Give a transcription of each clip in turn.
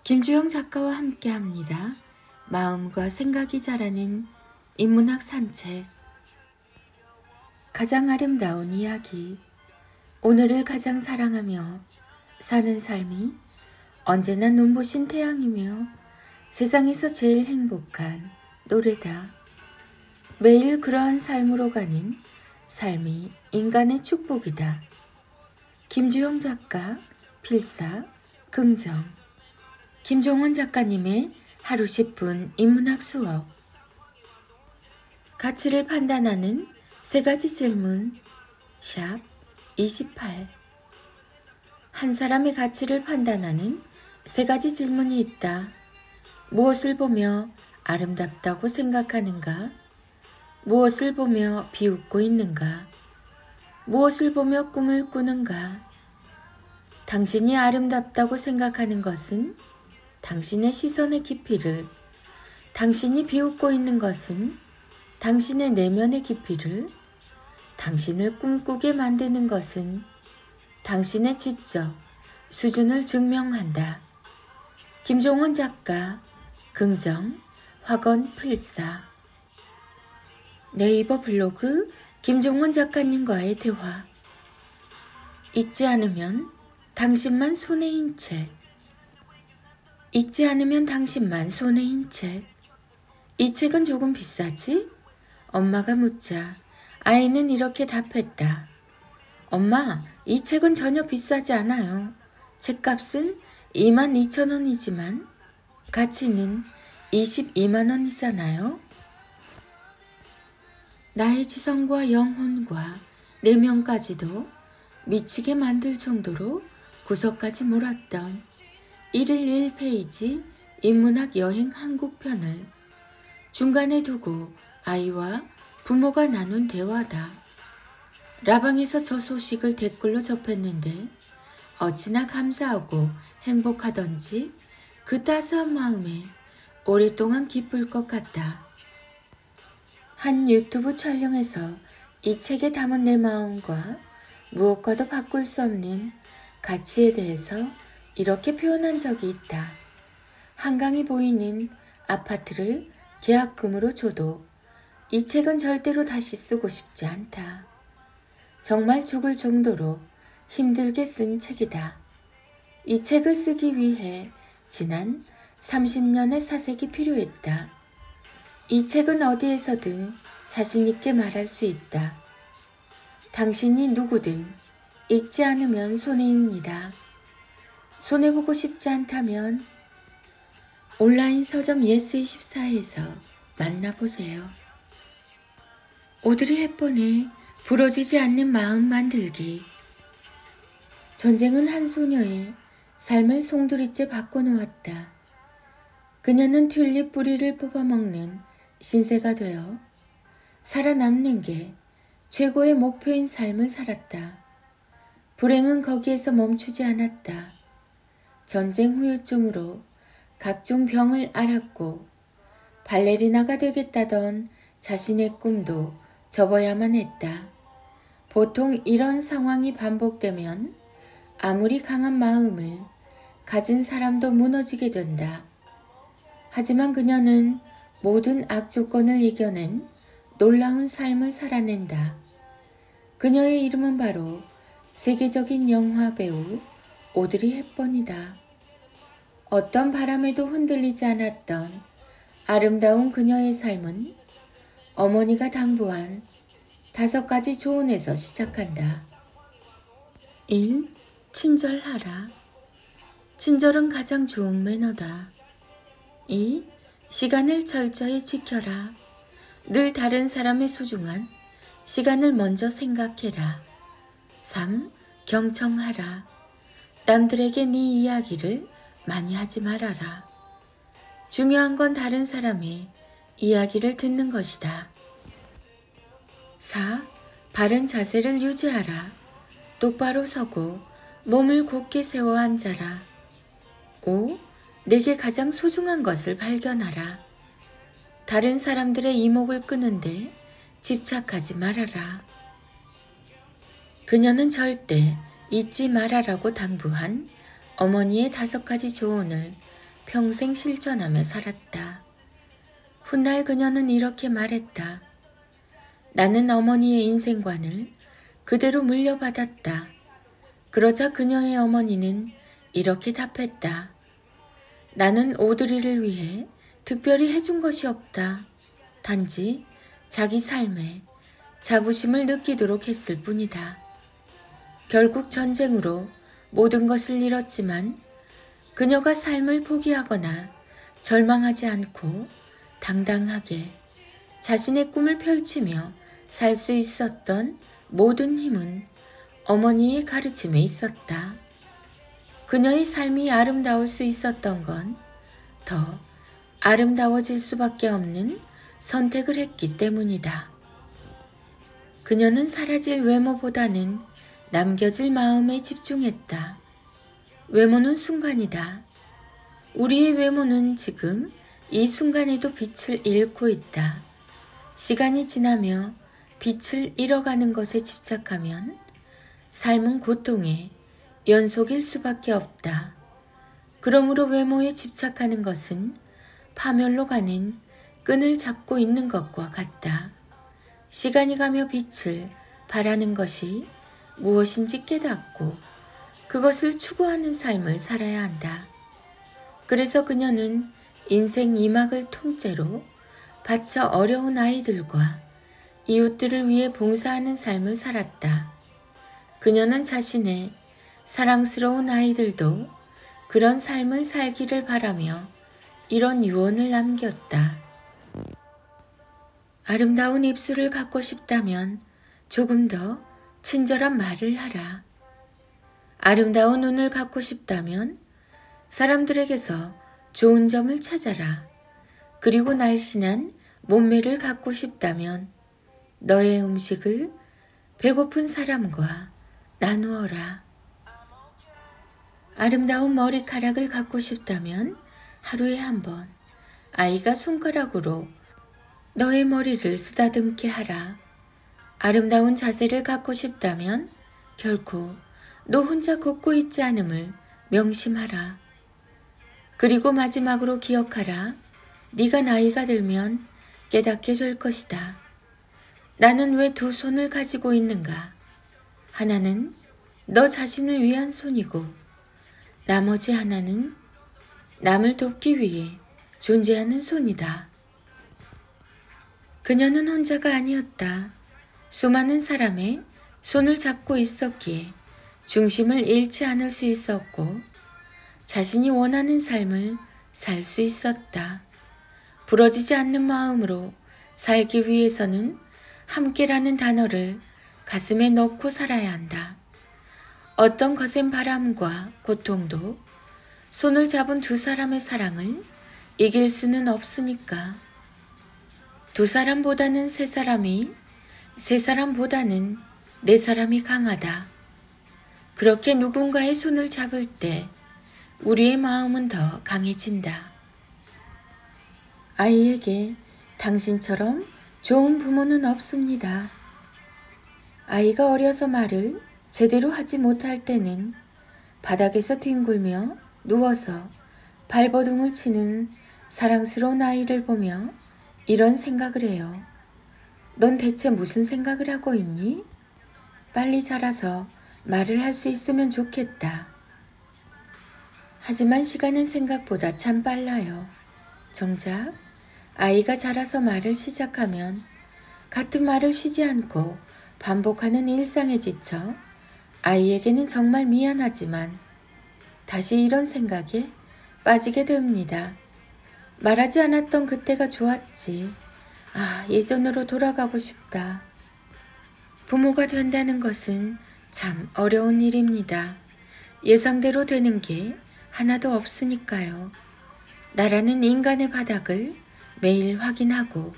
김주영 작가와 함께합니다. 마음과 생각이 자라는 인문학 산책. 가장 아름다운 이야기. 오늘을 가장 사랑하며 사는 삶이 언제나 눈부신 태양이며 세상에서 제일 행복한 노래다. 매일 그러한 삶으로 가는 삶이 인간의 축복이다. 김주영 작가, 필사, 긍정. 김종원 작가님의 하루 10분 인문학 수업. 가치를 판단하는 3가지 질문. 샵 28. 한 사람의 가치를 판단하는 3가지 질문이 있다. 무엇을 보며 아름답다고 생각하는가? 무엇을 보며 비웃고 있는가? 무엇을 보며 꿈을 꾸는가? 당신이 아름답다고 생각하는 것은 당신의 시선의 깊이를, 당신이 비웃고 있는 것은 당신의 내면의 깊이를, 당신을 꿈꾸게 만드는 것은 당신의 지적 수준을 증명한다. 김종원 작가, 긍정, 확언 필사. 네이버 블로그 김종원 작가님과의 대화. 읽지 않으면 당신만 손해인 책. 읽지 않으면 당신만 손해인 책. 이 책은 조금 비싸지? 엄마가 묻자 아이는 이렇게 답했다. 엄마, 이 책은 전혀 비싸지 않아요. 책값은 22,000원이지만 가치는 22만원이잖아요. 나의 지성과 영혼과 내면까지도 미치게 만들 정도로 구석까지 몰았던 1일 1페이지 인문학 여행 한국편을 중간에 두고 아이와 부모가 나눈 대화다. 라방에서 저 소식을 댓글로 접했는데 어찌나 감사하고 행복하던지 그 따스한 마음에 오랫동안 기쁠 것 같다. 한 유튜브 촬영에서 이 책에 담은 내 마음과 무엇과도 바꿀 수 없는 가치에 대해서 이렇게 표현한 적이 있다. 한강이 보이는 아파트를 계약금으로 줘도 이 책은 절대로 다시 쓰고 싶지 않다. 정말 죽을 정도로 힘들게 쓴 책이다. 이 책을 쓰기 위해 지난 30년의 사색이 필요했다. 이 책은 어디에서든 자신 있게 말할 수 있다. 당신이 누구든 읽지 않으면 손해입니다. 손해보고 싶지 않다면 온라인 서점 예스24에서 만나보세요. 오드리 헵번의 부러지지 않는 마음 만들기. 전쟁은 한 소녀의 삶을 송두리째 바꿔놓았다. 그녀는 튤립 뿌리를 뽑아먹는 신세가 되어 살아남는 게 최고의 목표인 삶을 살았다. 불행은 거기에서 멈추지 않았다. 전쟁 후유증으로 각종 병을 앓았고 발레리나가 되겠다던 자신의 꿈도 접어야만 했다. 보통 이런 상황이 반복되면 아무리 강한 마음을 가진 사람도 무너지게 된다. 하지만 그녀는 모든 악조건을 이겨낸 놀라운 삶을 살아낸다. 그녀의 이름은 바로 세계적인 영화 배우 오드리 헵번이다. 어떤 바람에도 흔들리지 않았던 아름다운 그녀의 삶은 어머니가 당부한 5가지 조언에서 시작한다. 1. 친절하라. 친절은 가장 좋은 매너다. 2. 시간을 철저히 지켜라. 늘 다른 사람의 소중한 시간을 먼저 생각해라. 3. 경청하라. 남들에게 네 이야기를 많이 하지 말아라. 중요한 건 다른 사람의 이야기를 듣는 것이다. 4. 바른 자세를 유지하라. 똑바로 서고 몸을 곧게 세워 앉아라. 5. 내게 가장 소중한 것을 발견하라. 다른 사람들의 이목을 끄는데 집착하지 말아라. 그녀는 절대 잊지 말아라고 당부한 어머니의 5가지 조언을 평생 실천하며 살았다. 훗날 그녀는 이렇게 말했다. 나는 어머니의 인생관을 그대로 물려받았다. 그러자 그녀의 어머니는 이렇게 답했다. 나는 오드리를 위해 특별히 해준 것이 없다. 단지 자기 삶에 자부심을 느끼도록 했을 뿐이다. 결국 전쟁으로 모든 것을 잃었지만 그녀가 삶을 포기하거나 절망하지 않고 당당하게 자신의 꿈을 펼치며 살 수 있었던 모든 힘은 어머니의 가르침에 있었다. 그녀의 삶이 아름다울 수 있었던 건 더 아름다워질 수밖에 없는 선택을 했기 때문이다. 그녀는 사라질 외모보다는 남겨질 마음에 집중했다. 외모는 순간이다. 우리의 외모는 지금 이 순간에도 빛을 잃고 있다. 시간이 지나며 빛을 잃어가는 것에 집착하면 삶은 고통의 연속일 수밖에 없다. 그러므로 외모에 집착하는 것은 파멸로 가는 끈을 잡고 있는 것과 같다. 시간이 가며 빛을 바라는 것이 무엇인지 깨닫고 그것을 추구하는 삶을 살아야 한다. 그래서 그녀는 인생 2막을 통째로 바쳐 어려운 아이들과 이웃들을 위해 봉사하는 삶을 살았다. 그녀는 자신의 사랑스러운 아이들도 그런 삶을 살기를 바라며 이런 유언을 남겼다. 아름다운 입술을 갖고 싶다면 조금 더 친절한 말을 하라. 아름다운 눈을 갖고 싶다면 사람들에게서 좋은 점을 찾아라. 그리고 날씬한 몸매를 갖고 싶다면 너의 음식을 배고픈 사람과 나누어라. 아름다운 머리카락을 갖고 싶다면 하루에 한 번 아이가 손가락으로 너의 머리를 쓰다듬게 하라. 아름다운 자세를 갖고 싶다면 결코 너 혼자 걷고 있지 않음을 명심하라. 그리고 마지막으로 기억하라. 네가 나이가 들면 깨닫게 될 것이다. 나는 왜 두 손을 가지고 있는가? 하나는 너 자신을 위한 손이고 나머지 하나는 남을 돕기 위해 존재하는 손이다. 그녀는 혼자가 아니었다. 수많은 사람의 손을 잡고 있었기에 중심을 잃지 않을 수 있었고 자신이 원하는 삶을 살 수 있었다. 부러지지 않는 마음으로 살기 위해서는 함께라는 단어를 가슴에 넣고 살아야 한다. 어떤 거센 바람과 고통도 손을 잡은 두 사람의 사랑을 이길 수는 없으니까. 두 사람보다는 세 사람이, 세 사람보다는 네 사람이 강하다. 그렇게 누군가의 손을 잡을 때 우리의 마음은 더 강해진다. 아이에게 당신처럼 좋은 부모는 없습니다. 아이가 어려서 말을 제대로 하지 못할 때는 바닥에서 뒹굴며 누워서 발버둥을 치는 사랑스러운 아이를 보며 이런 생각을 해요. 넌 대체 무슨 생각을 하고 있니? 빨리 자라서 말을 할 수 있으면 좋겠다. 하지만 시간은 생각보다 참 빨라요. 정작 아이가 자라서 말을 시작하면 같은 말을 쉬지 않고 반복하는 일상에 지쳐 아이에게는 정말 미안하지만 다시 이런 생각에 빠지게 됩니다. 말하지 않았던 그때가 좋았지. 아, 예전으로 돌아가고 싶다. 부모가 된다는 것은 참 어려운 일입니다. 예상대로 되는 게 하나도 없으니까요. 나라는 인간의 바닥을 매일 확인하고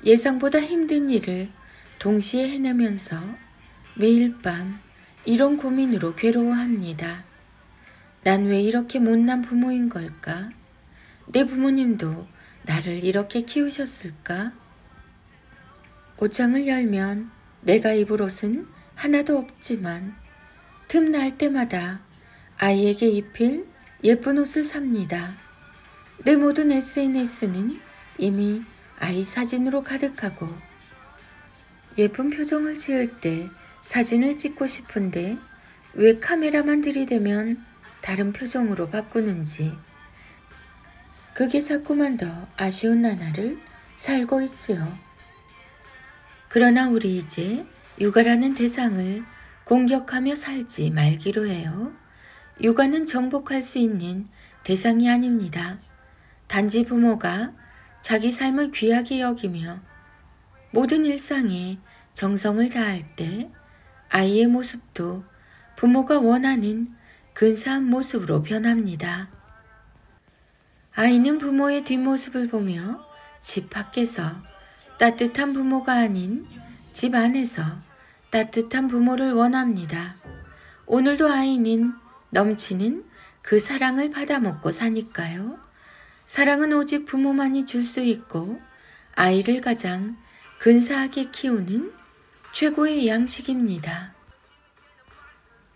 예상보다 힘든 일을 동시에 해내면서 매일 밤 이런 고민으로 괴로워합니다. 난 왜 이렇게 못난 부모인 걸까? 내 부모님도 나를 이렇게 키우셨을까? 옷장을 열면 내가 입을 옷은 하나도 없지만 틈날 때마다 아이에게 입힐 예쁜 옷을 삽니다. 내 모든 SNS는 이미 아이 사진으로 가득하고 예쁜 표정을 지을 때 사진을 찍고 싶은데 왜 카메라만 들이대면 다른 표정으로 바꾸는지 그게 자꾸만 더 아쉬운 나날을 살고 있지요. 그러나 우리 이제 육아라는 대상을 공격하며 살지 말기로 해요. 육아는 정복할 수 있는 대상이 아닙니다. 단지 부모가 자기 삶을 귀하게 여기며 모든 일상에 정성을 다할 때 아이의 모습도 부모가 원하는 근사한 모습으로 변합니다. 아이는 부모의 뒷모습을 보며 집 밖에서 따뜻한 부모가 아닌 집 안에서 따뜻한 부모를 원합니다. 오늘도 아이는 넘치는 그 사랑을 받아먹고 사니까요. 사랑은 오직 부모만이 줄 수 있고 아이를 가장 근사하게 키우는 최고의 양식입니다.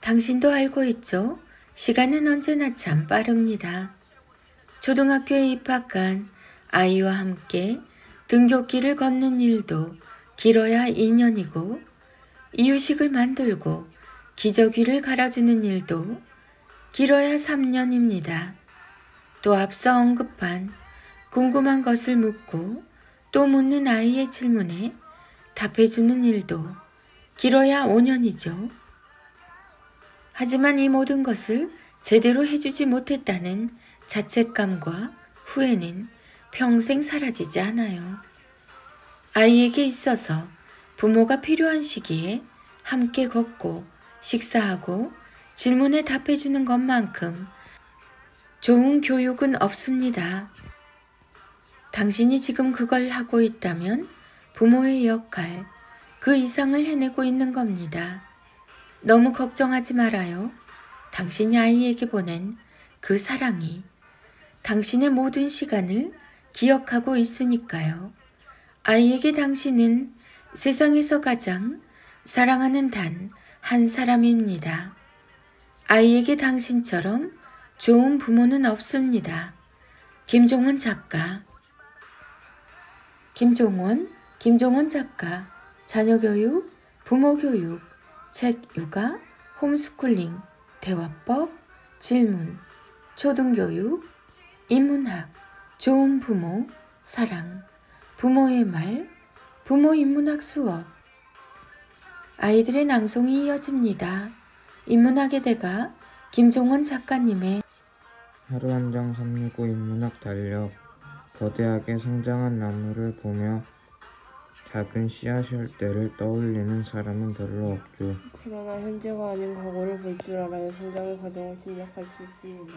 당신도 알고 있죠? 시간은 언제나 참 빠릅니다. 초등학교에 입학한 아이와 함께 등굣길을 걷는 일도 길어야 2년이고 이유식을 만들고 기저귀를 갈아주는 일도 길어야 3년입니다. 또 앞서 언급한 궁금한 것을 묻고 또 묻는 아이의 질문에 답해주는 일도 길어야 5년이죠. 하지만 이 모든 것을 제대로 해주지 못했다는 자책감과 후회는 평생 사라지지 않아요. 아이에게 있어서 부모가 필요한 시기에 함께 걷고 식사하고 질문에 답해주는 것만큼 좋은 교육은 없습니다. 당신이 지금 그걸 하고 있다면 부모의 역할, 그 이상을 해내고 있는 겁니다. 너무 걱정하지 말아요. 당신이 아이에게 보낸 그 사랑이 당신의 모든 시간을 기억하고 있으니까요. 아이에게 당신은 세상에서 가장 사랑하는 단 한 사람입니다. 아이에게 당신처럼 좋은 부모는 없습니다. 김종원 작가. 김종원 작가. 자녀교육, 부모교육, 책 육아, 홈스쿨링, 대화법, 질문, 초등교육, 인문학, 좋은 부모, 사랑, 부모의 말, 부모 인문학 수업. 아이들의 낭송이 이어집니다. 인문학의 대가 김종원 작가님의 하루 한 장 365 인문학 달력. 거대하게 성장한 나무를 보며 작은 씨앗일 때를 떠올리는 사람은 별로 없죠. 그러나 현재가 아닌 과거를 볼 줄 알아야 성장의 과정을 짐작할 수 있습니다.